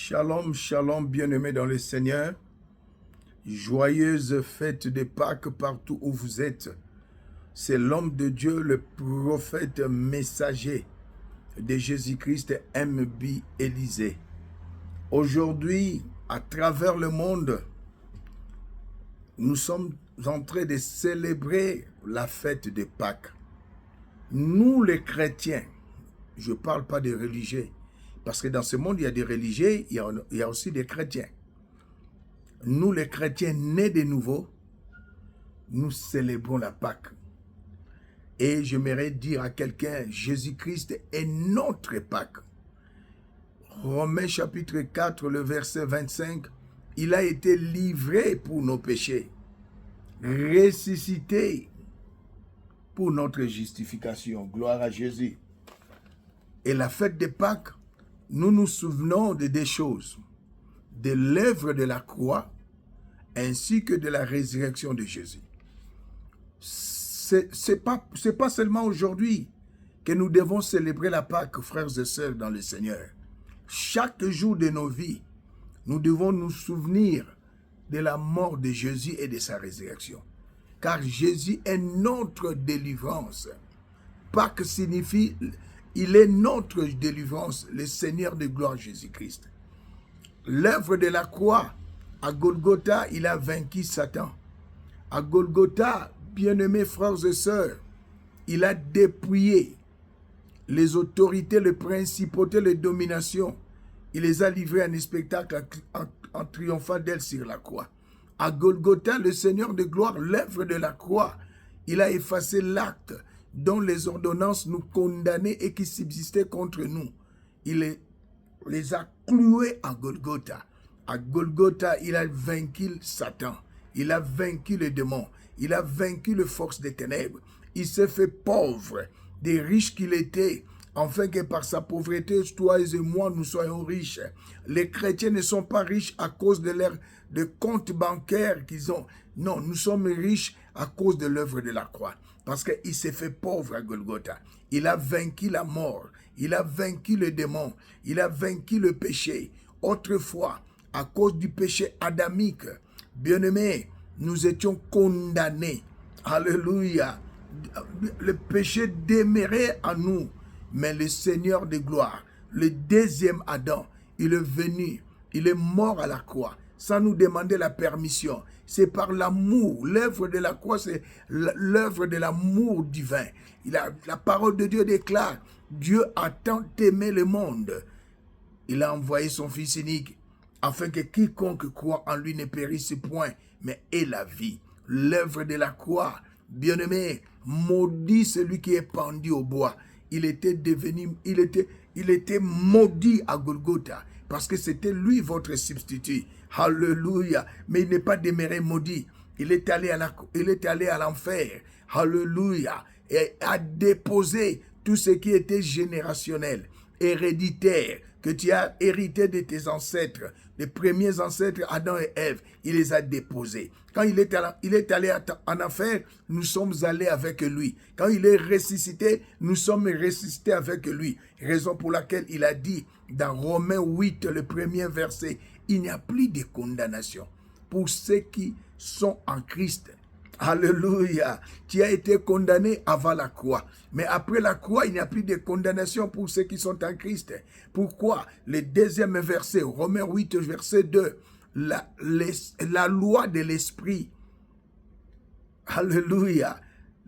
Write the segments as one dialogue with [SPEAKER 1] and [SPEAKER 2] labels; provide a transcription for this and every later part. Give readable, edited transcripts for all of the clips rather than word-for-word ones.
[SPEAKER 1] Shalom, shalom, bien-aimés dans le Seigneur. Joyeuse fête de Pâques partout où vous êtes. C'est l'homme de Dieu, le prophète messager de Jésus-Christ, M.B. Élisée. Aujourd'hui, à travers le monde, nous sommes en train de célébrer la fête de Pâques. Nous, les chrétiens, je ne parle pas des religieux, parce que dans ce monde, il y a des religieux, il y a aussi des chrétiens. Nous, les chrétiens nés de nouveau, nous célébrons la Pâque. Et j'aimerais dire à quelqu'un, Jésus-Christ est notre Pâque. Romains chapitre 4, le verset 25, il a été livré pour nos péchés, ressuscité pour notre justification. Gloire à Jésus. Et la fête de Pâques, nous nous souvenons de deux choses, de l'œuvre de la croix ainsi que de la résurrection de Jésus. C'est pas seulement aujourd'hui que nous devons célébrer la Pâque, frères et sœurs dans le Seigneur. Chaque jour de nos vies, nous devons nous souvenir de la mort de Jésus et de sa résurrection. Car Jésus est notre délivrance. Pâques signifie, il est notre délivrance, le Seigneur de gloire Jésus-Christ. L'œuvre de la croix, à Golgotha, il a vaincu Satan. À Golgotha, bien-aimés frères et sœurs, il a dépouillé les autorités, les principautés, les dominations. Il les a livrées en spectacle en triomphant d'elles sur la croix. À Golgotha, le Seigneur de gloire, l'œuvre de la croix, il a effacé l'acte dont les ordonnances nous condamnaient et qui subsistaient contre nous. Il les a cloués à Golgotha. À Golgotha, il a vaincu Satan. Il a vaincu les démons. Il a vaincu les forces des ténèbres. Il s'est fait pauvre, des riches qu'il était, afin que par sa pauvreté, toi et moi, nous soyons riches. Les chrétiens ne sont pas riches à cause de leur compte bancaire qu'ils ont. Non, nous sommes riches à cause de l'œuvre de la croix. Parce qu'il s'est fait pauvre à Golgotha. Il a vaincu la mort. Il a vaincu le démon. Il a vaincu le péché. Autrefois, à cause du péché adamique, bien-aimés, nous étions condamnés. Alléluia. Le péché demeurait en nous. Mais le Seigneur de gloire, le deuxième Adam, il est venu. Il est mort à la croix, sans nous demander la permission. C'est par l'amour. L'œuvre de la croix, c'est l'œuvre de l'amour divin. La parole de Dieu déclare, Dieu a tant aimé le monde. Il a envoyé son Fils unique, afin que quiconque croit en lui ne périsse point, mais ait la vie. L'œuvre de la croix, bien-aimé, maudit celui qui est pendu au bois. Il était maudit à Golgotha, parce que c'était lui votre substitut. Alléluia. Mais il n'est pas demeuré maudit. Il est allé à l'enfer. Alléluia. Et a déposé tout ce qui était générationnel, héréditaire, que tu as hérité de tes ancêtres, les premiers ancêtres, Adam et Ève, il les a déposés. Quand il est allé en enfer, nous sommes allés avec lui. Quand il est ressuscité, nous sommes ressuscités avec lui. Raison pour laquelle il a dit dans Romains 8, le premier verset, il n'y a plus de condamnation pour ceux qui sont en Christ. Alléluia. Tu as été condamné avant la croix. Mais après la croix, il n'y a plus de condamnation pour ceux qui sont en Christ. Pourquoi? Le deuxième verset, Romains 8, verset 2. La loi de l'esprit. Alléluia.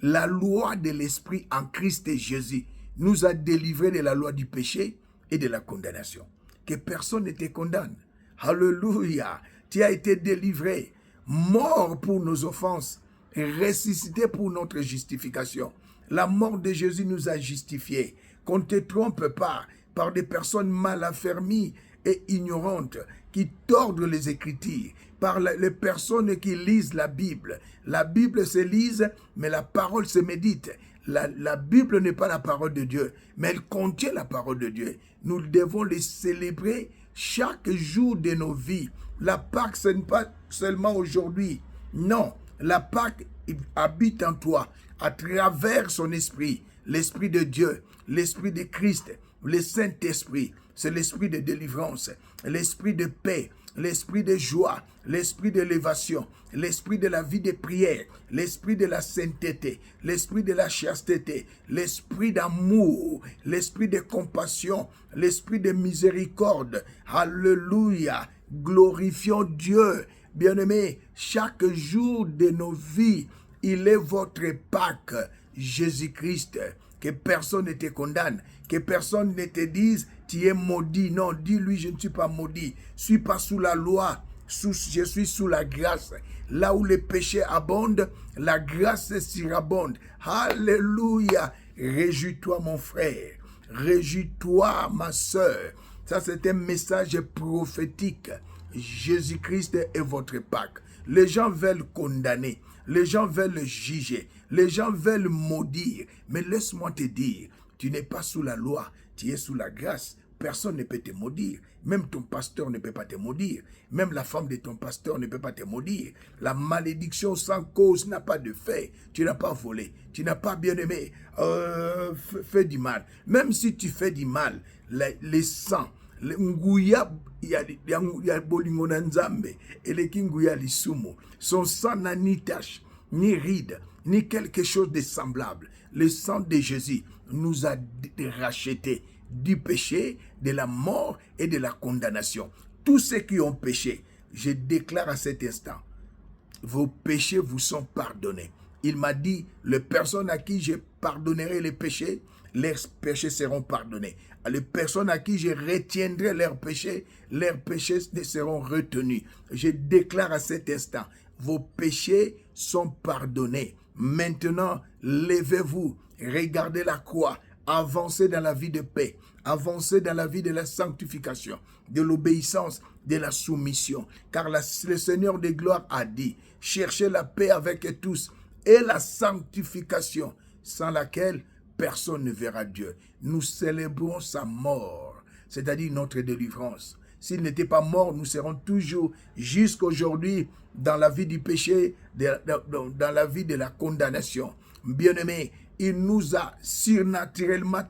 [SPEAKER 1] La loi de l'esprit en Christ et Jésus nous a délivrés de la loi du péché et de la condamnation. Que personne ne te condamne. Alléluia. Tu as été délivré, mort pour nos offenses, ressuscité pour notre justification. La mort de Jésus nous a justifiés. Qu'on ne te trompe pas par des personnes mal affermies et ignorantes qui tordent les Écritures, par les personnes qui lisent la Bible. La Bible se lise, mais la parole se médite. La Bible n'est pas la parole de Dieu, mais elle contient la parole de Dieu. Nous devons les célébrer chaque jour de nos vies. La Pâque, ce n'est pas seulement aujourd'hui. Non, la Pâque habite en toi à travers son esprit, l'esprit de Dieu, l'esprit de Christ, le Saint-Esprit. c'est l'esprit de délivrance, l'esprit de paix, l'esprit de joie, l'esprit d'élévation, l'esprit de la vie de prière, l'esprit de la sainteté, l'esprit de la chasteté, l'esprit d'amour, l'esprit de compassion, l'esprit de miséricorde. Alléluia. Glorifions Dieu. Bien-aimés, chaque jour de nos vies, il est votre Pâques, Jésus-Christ. Que personne ne te condamne, que personne ne te dise tu es maudit. Non, dis-lui je ne suis pas maudit. Je ne suis pas sous la loi, je suis sous la grâce. Là où le péché abonde, la grâce surabonde. Alléluia. Réjouis-toi mon frère, réjouis-toi ma soeur. Ça c'est un message prophétique. Jésus-Christ est votre Pâques. Les gens veulent condamner, les gens veulent juger, les gens veulent maudire. Mais laisse-moi te dire, tu n'es pas sous la loi, tu es sous la grâce. Personne ne peut te maudire. Même ton pasteur ne peut pas te maudire. Même la femme de ton pasteur ne peut pas te maudire. La malédiction sans cause n'a pas de fait. Tu n'as pas volé. Tu n'as pas bien aimé. Fait du mal. Même si tu fais du mal, les sangs, nguya ya bolingo na nzambe eleki nguya lisumu, son sang n'a ni tache ni ride ni quelque chose de semblable. Le sang de Jésus nous a rachetés du péché, de la mort et de la condamnation. Tous ceux qui ont péché, je déclare à cet instant, vos péchés vous sont pardonnés. Il m'a dit, les personnes à qui je pardonnerai les péchés, leurs péchés seront pardonnés. Les personnes à qui je retiendrai leurs péchés ne seront retenus. Je déclare à cet instant, vos péchés sont pardonnés. Maintenant, levez-vous, regardez la croix, avancez dans la vie de paix, avancez dans la vie de la sanctification, de l'obéissance, de la soumission. Car le Seigneur de gloire a dit, cherchez la paix avec tous et la sanctification, sans laquelle personne ne verra Dieu. Nous célébrons sa mort, c'est-à-dire notre délivrance. S'il n'était pas mort, nous serons toujours jusqu'aujourd'hui dans la vie du péché, dans la vie de la condamnation. Bien-aimés, il nous a surnaturellement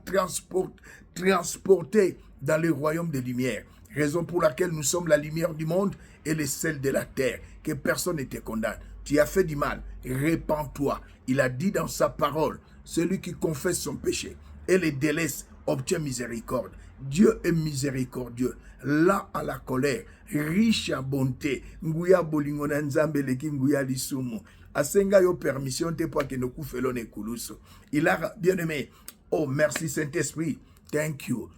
[SPEAKER 1] transportés dans le royaume des lumières. Raison pour laquelle nous sommes la lumière du monde et le sel de la terre. Que personne ne te condamne. Tu as fait du mal, répands-toi. Il a dit dans sa parole, celui qui confesse son péché et les délaisse obtient miséricorde. Dieu est miséricordieux, lent à la colère, riche en bonté. Nguya bolingo na nzambe leki nguya lisumu. Asenga yo permission te pour que nous coufelons les kuluso. Il a bien aimé. Oh merci Saint-Esprit. Thank you.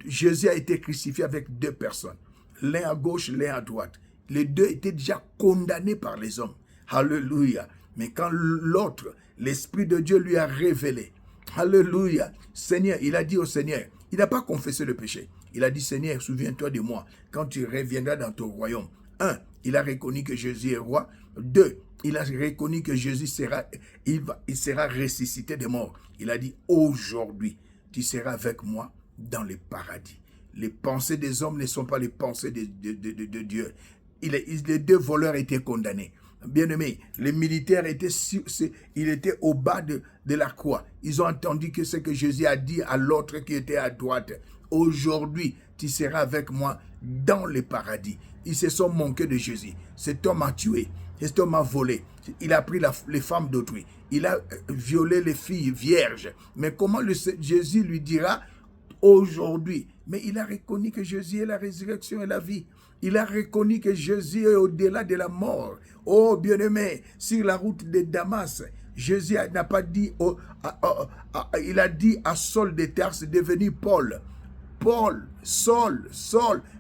[SPEAKER 1] Jésus a été crucifié avec deux personnes. L'un à gauche, l'un à droite. Les deux étaient déjà condamnés par les hommes. Alléluia. Mais quand l'autre, l'Esprit de Dieu lui a révélé. Alléluia. Seigneur, il a dit au Seigneur, il n'a pas confessé le péché. Il a dit, Seigneur, souviens-toi de moi quand tu reviendras dans ton royaume. 1, il a reconnu que Jésus est roi. 2, il a reconnu que Jésus sera ressuscité des morts. Il a dit, aujourd'hui, tu seras avec moi dans le paradis. Les pensées des hommes ne sont pas les pensées de Dieu. Les deux voleurs étaient condamnés. Bien-aimés, les militaires étaient au bas de la croix. Ils ont entendu que ce que Jésus a dit à l'autre qui était à droite. Aujourd'hui, tu seras avec moi dans le paradis. Ils se sont moqués de Jésus. Cet homme a tué. Cet homme a volé. Il a pris les femmes d'autrui. Il a violé les filles vierges. Mais comment Jésus lui dira aujourd'hui? Mais il a reconnu que Jésus est la résurrection et la vie. Il a reconnu que Jésus est au-delà de la mort. Oh, bien-aimé, sur la route de Damas, Jésus n'a pas dit, il a dit à Saul de Tarse, devenu Paul. Paul, Saul,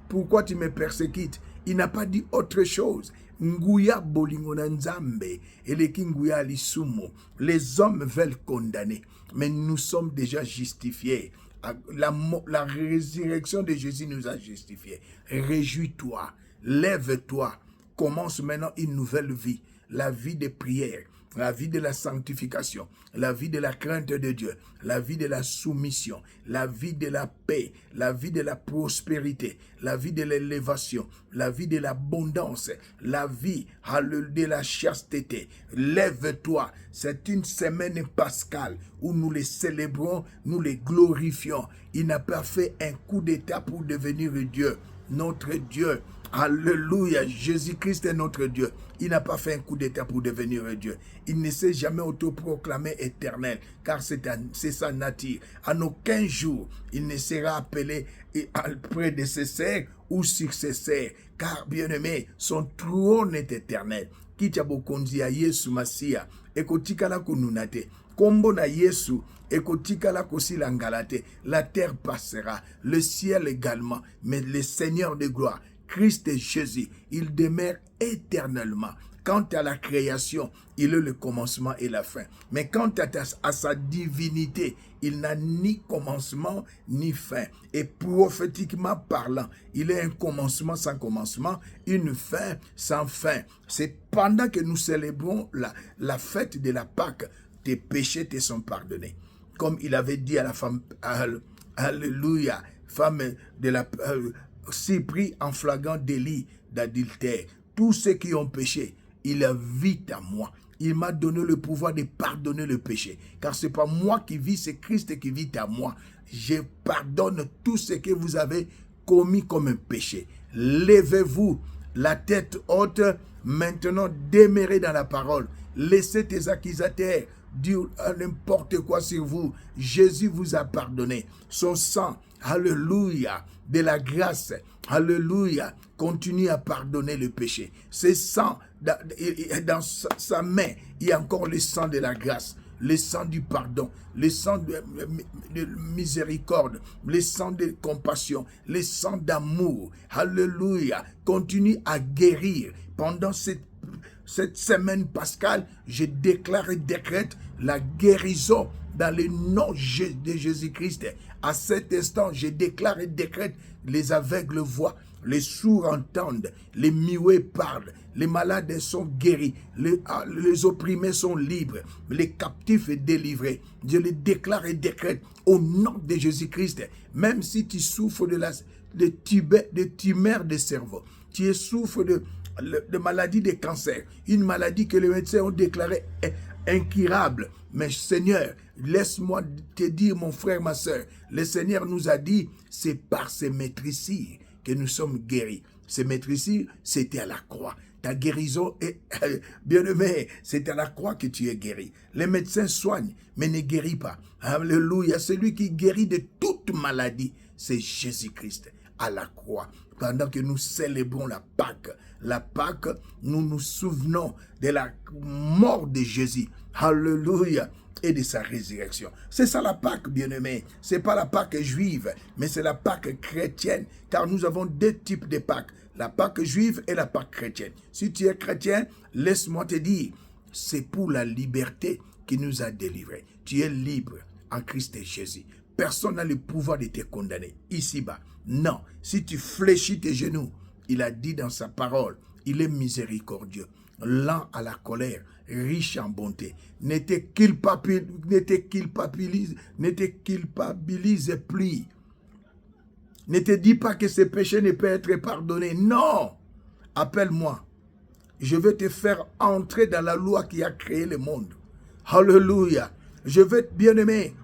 [SPEAKER 1] pourquoi tu me persécutes? Il n'a pas dit autre chose. Nguya bolingo na nzambe, eleki nguya lisumo. Les hommes veulent condamner, mais nous sommes déjà justifiés. La résurrection de Jésus nous a justifiés. Réjouis-toi, lève-toi, commence maintenant une nouvelle vie, la vie de prière, la vie de la sanctification, la vie de la crainte de Dieu, la vie de la soumission, la vie de la paix, la vie de la prospérité, la vie de l'élévation, la vie de l'abondance, la vie de la chasteté. Lève-toi, c'est une semaine pascale où nous les célébrons, nous les glorifions. Il n'a pas fait un coup d'état pour devenir Dieu. Notre Dieu, alléluia, Jésus-Christ est notre Dieu. Il n'a pas fait un coup d'état pour devenir Dieu. Il ne s'est jamais autoproclamé éternel, car c'est sa nature. En aucun jour, il ne sera appelé prédécesseur ou successeur, car bien-aimé, son trône est éternel. Kichabokonzi ya Yesu Masia, ekotikala kununate. Kombo na Yesu, ekotikala kosila ngalate. La terre passera, le ciel également, mais le Seigneur de gloire, Christ et Jésus, il demeure éternellement. Quant à la création, il est le commencement et la fin. Mais quant à sa divinité, il n'a ni commencement ni fin. Et prophétiquement parlant, il est un commencement sans commencement, une fin sans fin. C'est pendant que nous célébrons la fête de la Pâque, tes péchés te sont pardonnés. Comme il avait dit à la femme, alléluia, femme de la si pris en flagrant délit d'adultère. Tous ceux qui ont péché, il vit à moi. Il m'a donné le pouvoir de pardonner le péché. Car ce n'est pas moi qui vis, c'est Christ qui vit à moi. Je pardonne tout ce que vous avez commis comme un péché. Levez-vous, la tête haute, maintenant demeurez dans la parole. Laissez tes accusateurs dire n'importe quoi sur vous. Jésus vous a pardonné. Son sang, alléluia, de la grâce, alléluia, continue à pardonner le péché. Ce sang, dans sa main, il y a encore le sang de la grâce, le sang du pardon, le sang de miséricorde, le sang de compassion, le sang d'amour. Alléluia, continue à guérir. Pendant cette semaine pascale, je déclare et décrète la guérison dans le nom de Jésus-Christ. À cet instant, je déclare et décrète les aveugles voient, les sourds entendent, les muets parlent, les malades sont guéris, les opprimés sont libres, les captifs sont délivrés. Je les déclare et décrète au nom de Jésus-Christ. Même si tu souffres de tumeur de cerveau, tu souffres de maladie de cancer, une maladie que les médecins ont déclarée incurable. Mais Seigneur, laisse-moi te dire, mon frère, ma soeur, le Seigneur nous a dit, c'est par ces maîtrisures que nous sommes guéris. Ces maîtrisures, c'était à la croix. Ta guérison est, bien-aimé, c'est à la croix que tu es guéri. Les médecins soignent, mais ne guérissent pas. Alléluia, celui qui guérit de toute maladie, c'est Jésus-Christ à la croix. Pendant que nous célébrons la Pâque, nous nous souvenons de la mort de Jésus. Alléluia. Et de sa résurrection. C'est ça la Pâque, bien-aimé. Ce n'est pas la Pâque juive, mais c'est la Pâque chrétienne. Car nous avons deux types de Pâques. La Pâque juive et la Pâque chrétienne. Si tu es chrétien, laisse-moi te dire, c'est pour la liberté qu'il nous a délivrés. Tu es libre en Christ et Jésus. Personne n'a le pouvoir de te condamner ici-bas. Non, si tu fléchis tes genoux, il a dit dans sa parole, il est miséricordieux, lent à la colère, riche en bonté. Ne te culpabilise plus. Ne te dis pas que ce péché ne peut être pardonné. Non! Appelle-moi. Je vais te faire entrer dans la loi qui a créé le monde. Alléluia. Je vais, bien-aimé,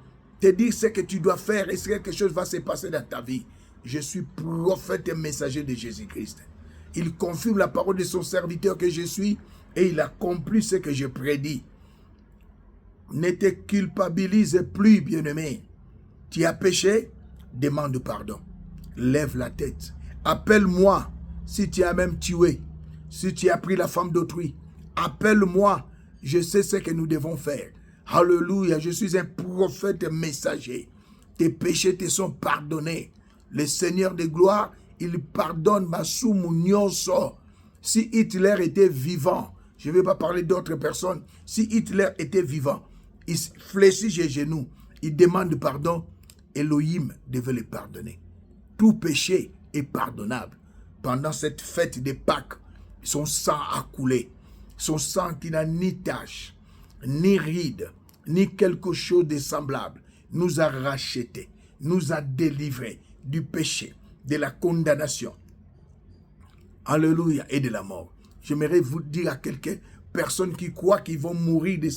[SPEAKER 1] te dire ce que tu dois faire et ce que quelque chose va se passer dans ta vie. Je suis prophète et messager de Jésus-Christ. Il confirme la parole de son serviteur que je suis et il accomplit ce que je prédis. Ne te culpabilise plus, bien-aimé. Tu as péché, demande pardon. Lève la tête. Appelle-moi si tu as même tué, si tu as pris la femme d'autrui. Appelle-moi, je sais ce que nous devons faire. Alléluia, je suis un prophète messager. Tes péchés te sont pardonnés. Le Seigneur de gloire, il pardonne Massou Mounionso. Si Hitler était vivant, je ne vais pas parler d'autres personnes, si Hitler était vivant, il fléchit les genoux, il demande pardon, Elohim devait le pardonner. Tout péché est pardonnable. Pendant cette fête de Pâques, son sang a coulé. Son sang qui n'a ni tache. ni ride, ni quelque chose de semblable, nous a rachetés, nous a délivrés du péché, de la condamnation. Alléluia, et de la mort. J'aimerais vous dire à quelques personnes qui croient qu'ils vont mourir de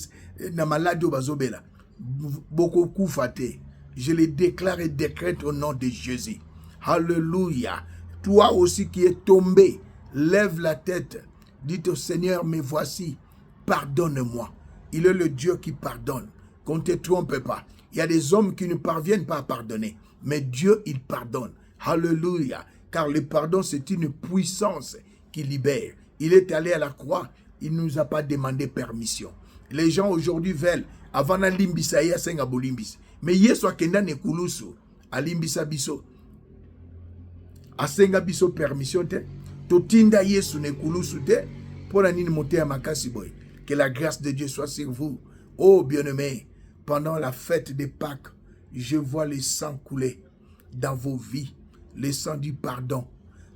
[SPEAKER 1] la maladie au bazobela. Beaucoup faté. Je les déclare et décrète au nom de Jésus. Alléluia. Toi aussi qui es tombé, lève la tête. Dites au Seigneur, me voici, pardonne-moi. Il est le Dieu qui pardonne. Qu'on ne te trompe pas. Il y a des hommes qui ne parviennent pas à pardonner. Mais Dieu, il pardonne. Alléluia. Car le pardon, c'est une puissance qui libère. Il est allé à la croix. Il ne nous a pas demandé permission. Les gens aujourd'hui veulent, avant na limbisa ya senga bolimbis. Mais Yesu akenda ne kulusu, a limbisa biso. A senga biso permission te. Totinda Yesu ne kulusu te. Pour la nini monter à makasi boy. Que la grâce de Dieu soit sur vous. Oh bien-aimés, pendant la fête des Pâques, je vois le sang couler dans vos vies. Le sang du pardon.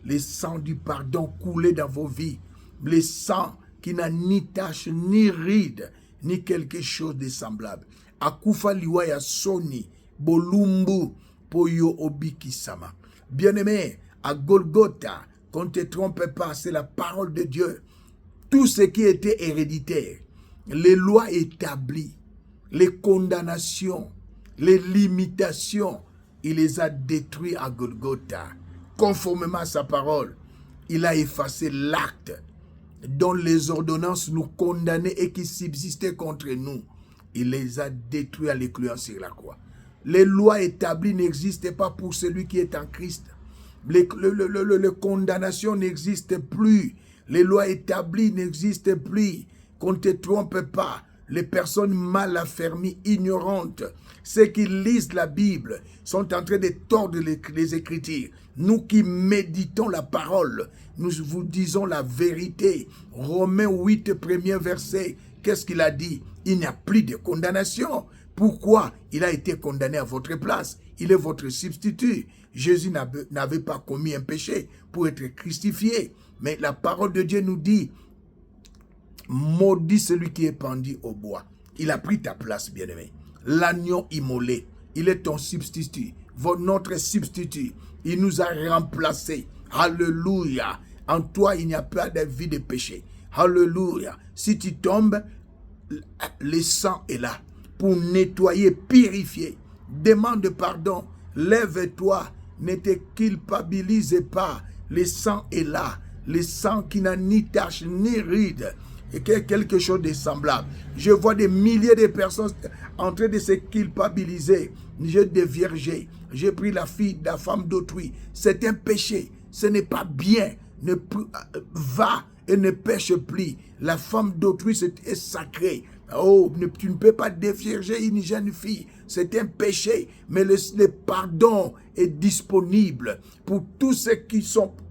[SPEAKER 1] Le sang du pardon couler dans vos vies. Le sang qui n'a ni tache, ni ride, ni quelque chose de semblable. Akufa liwa ya soni, bolumbu, poyo obiki sama. Bien-aimé, à Golgotha, qu'on ne te trompe pas, c'est la parole de Dieu. Tout ce qui était héréditaire, les lois établies, les condamnations, les limitations, il les a détruits à Golgotha. Conformément à sa parole, il a effacé l'acte dont les ordonnances nous condamnaient et qui subsistaient contre nous. Il les a détruits à l'écluant sur la croix. Les lois établies n'existaient pas pour celui qui est en Christ. Les condamnations n'existent plus. Les lois établies n'existent plus. Qu'on ne te trompe pas. Les personnes mal affermies, ignorantes, ceux qui lisent la Bible, sont en train de tordre les Écritures. Nous qui méditons la parole, nous vous disons la vérité. Romains 8, premier verset, qu'est-ce qu'il a dit? Il n'y a plus de condamnation. Pourquoi? Il a été condamné à votre place. Il est votre substitut. Jésus n'avait pas commis un péché pour être crucifié. Mais la parole de Dieu nous dit, maudit celui qui est pendu au bois. Il a pris ta place, bien-aimé. L'agneau immolé, il est ton substitut, notre substitut. Il nous a remplacés. Alléluia. En toi, il n'y a pas de vie de péché. Alléluia. Si tu tombes, le sang est là pour nettoyer, purifier. Demande pardon. Lève-toi. Ne te culpabilise pas. Le sang est là. Le sang qui n'a ni tache ni ride. Et quelque chose de semblable. Je vois des milliers de personnes en train de se culpabiliser. J'ai déviergé. J'ai pris la fille, la femme d'autrui. C'est un péché. Ce n'est pas bien. Va et ne pêche plus. La femme d'autrui, c'est sacré. Oh, tu ne peux pas dévierger une jeune fille. C'est un péché. Mais le pardon est disponible pour tous ceux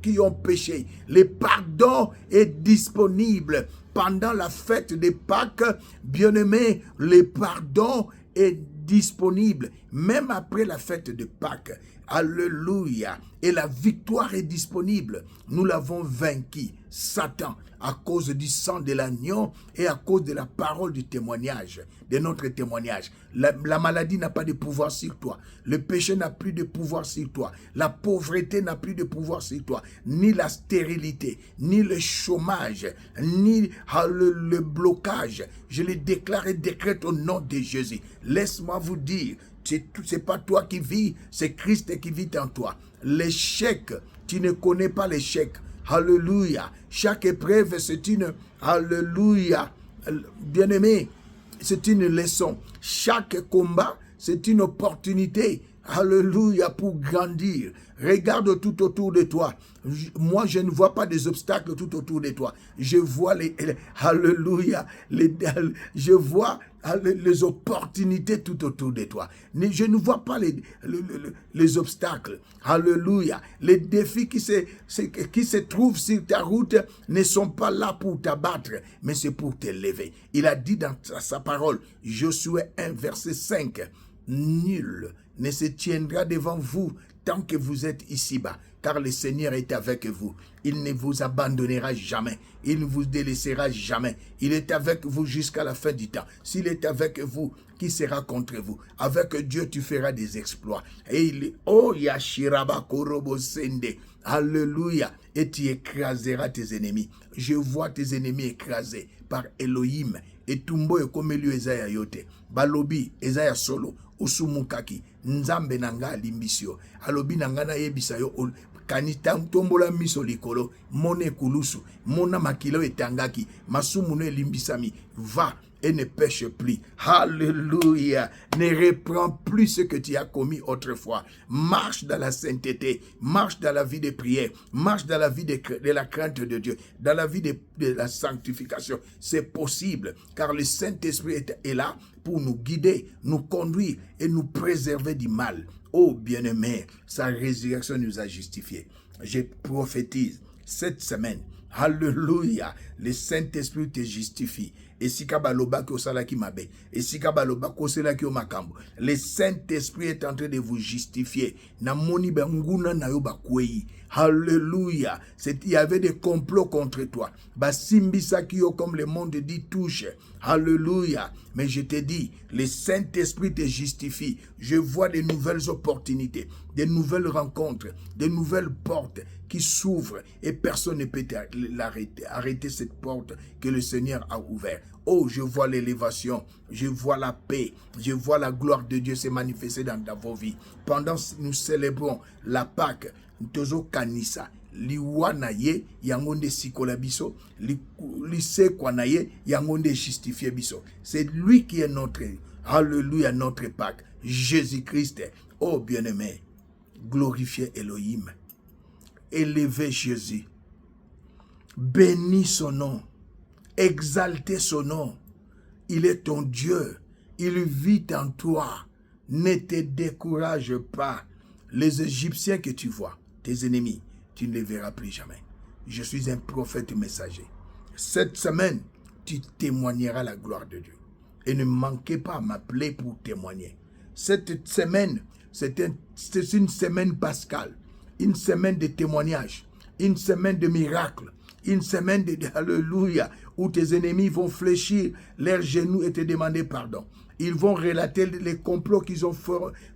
[SPEAKER 1] qui ont péché. Le pardon est disponible. Pendant la fête des Pâques, bien-aimés, le pardon est disponible. Même après la fête de Pâques. Alléluia. Et la victoire est disponible. Nous l'avons vaincu, Satan, à cause du sang de l'agneau et à cause de la parole du témoignage, de notre témoignage. La maladie n'a pas de pouvoir sur toi. Le péché n'a plus de pouvoir sur toi. La pauvreté n'a plus de pouvoir sur toi. Ni la stérilité, ni le chômage, ni le blocage. Je les déclare et décrète au nom de Jésus. Laisse-moi vous dire, c'est pas toi qui vis, c'est Christ qui vit en toi. L'échec, tu ne connais pas l'échec. Alléluia. Chaque épreuve, c'est une... Alléluia. Bien-aimé, c'est une leçon. Chaque combat, c'est une opportunité. Alléluia, pour grandir. Regarde tout autour de toi. Moi, je ne vois pas des obstacles tout autour de toi. Je vois alléluia, je vois les opportunités tout autour de toi. Je ne vois pas les obstacles. Alléluia. Les défis qui se trouvent sur ta route ne sont pas là pour t'abattre, mais c'est pour t'élever. Il a dit dans sa parole, Josué 1, verset 5, nul ne se tiendra devant vous tant que vous êtes ici-bas, car le Seigneur est avec vous. Il ne vous abandonnera jamais. Il ne vous délaissera jamais. Il est avec vous jusqu'à la fin du temps. S'il est avec vous, qui sera contre vous? Avec Dieu, tu feras des exploits. Et il est, oh, Yashiraba Korobo Sende. Alléluia. Et tu écraseras tes ennemis. Je vois tes ennemis écrasés par Elohim. Et Tumbo et Komelu Ezaya Yote. Balobi, Ezaya Solo. Usumukaki. Nzambe nanga limbisio. Alobi nangana yebisayo. Kanita tombola miso likolo. Mone kulusu. Mona makilo etangaki. Masumuno limbisami. Va. Et ne pêche plus. Alléluia. Ne reprends plus ce que tu as commis autrefois. Marche dans la sainteté. Marche dans la vie de prière. Marche dans la vie de la crainte de Dieu. Dans la vie de la sanctification. C'est possible. Car le Saint-Esprit est là pour nous guider, nous conduire et nous préserver du mal. Oh bien-aimé, sa résurrection nous a justifiés. Je prophétise cette semaine. Alléluia. Le Saint-Esprit te justifie. Et si kabaloba ki osala ki mabe. Et si kabaloba ko osala ki omakambo. Le Saint-Esprit est en train de vous justifier. Na moni benguna na yo bakwei. Alléluia. Il y avait des complots contre toi. Basimbisa ki yo comme le monde dit touche. Alléluia. Mais je te dis, le Saint-Esprit te justifie. Je vois de nouvelles opportunités, de nouvelles rencontres, de nouvelles portes qui s'ouvrent et personne ne peut l'arrêter. Arrêter cette porte que le Seigneur a ouverte. Oh, je vois l'élévation, je vois la paix, je vois la gloire de Dieu se manifester dans vos vies. Pendant que nous célébrons la Pâque, Tozo Kanisa, liwana ye yangonde sikola biso, lise kwana ye yangonde justifié biso. C'est lui qui est notre, alléluia, notre Pâque, Jésus-Christ. Oh bien-aimé, glorifiez Elohim, élevez Jésus, bénis son nom, exaltez son nom. Il est ton Dieu, il vit en toi. Ne te décourage pas. Les Égyptiens que tu vois, tes ennemis, tu ne les verras plus jamais. Je suis un prophète messager. Cette semaine, tu témoigneras la gloire de Dieu. Et ne manquez pas à m'appeler pour témoigner. Cette semaine, c'est une semaine pascale, une semaine de témoignage, une semaine de miracles, une semaine de alléluia, où tes ennemis vont fléchir leurs genoux et te demander pardon. Ils vont relater les complots qu'ils ont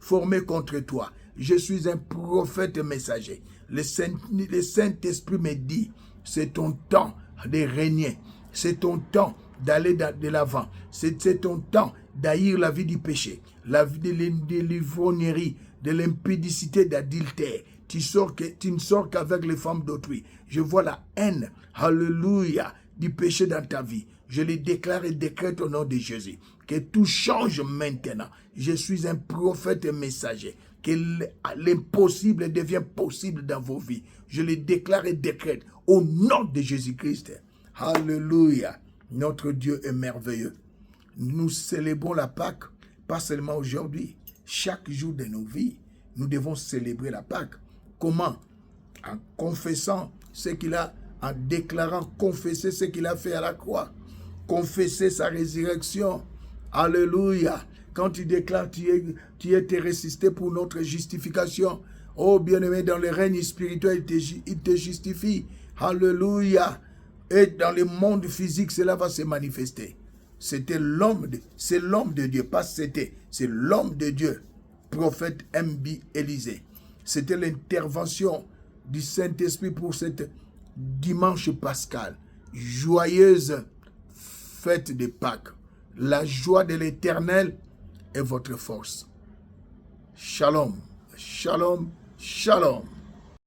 [SPEAKER 1] formés contre toi. Je suis un prophète messager. Le Saint-Esprit me dit, c'est ton temps de régner. C'est ton temps d'aller de l'avant. C'est ton temps d'haïr la vie du péché, la vie de l'ivrognerie, de l'impudicité, d'adultère. Tu ne sors qu'avec les femmes d'autrui. Je vois la haine, alléluia, du péché dans ta vie. Je le déclare et décrète au nom de Jésus. Que tout change maintenant. Je suis un prophète et messager. Que l'impossible devient possible dans vos vies. Je le déclare et décrète au nom de Jésus-Christ. Alléluia. Notre Dieu est merveilleux. Nous célébrons la Pâque, pas seulement aujourd'hui. Chaque jour de nos vies, nous devons célébrer la Pâque. Comment? En confessant ce qu'il a, en déclarant, confesser ce qu'il a fait à la croix. Confesser sa résurrection. Alléluia. Quand tu déclares, tu es ressuscité pour notre justification. Oh bien-aimé, dans le règne spirituel, il te justifie. Alléluia. Et dans le monde physique, cela va se manifester. C'est l'homme de Dieu, pas c'est l'homme de Dieu, prophète M.B. Élisée. C'était l'intervention du Saint-Esprit pour cette dimanche pascal. Joyeuse fête de Pâques. La joie de l'Éternel est votre force. Shalom, shalom, shalom.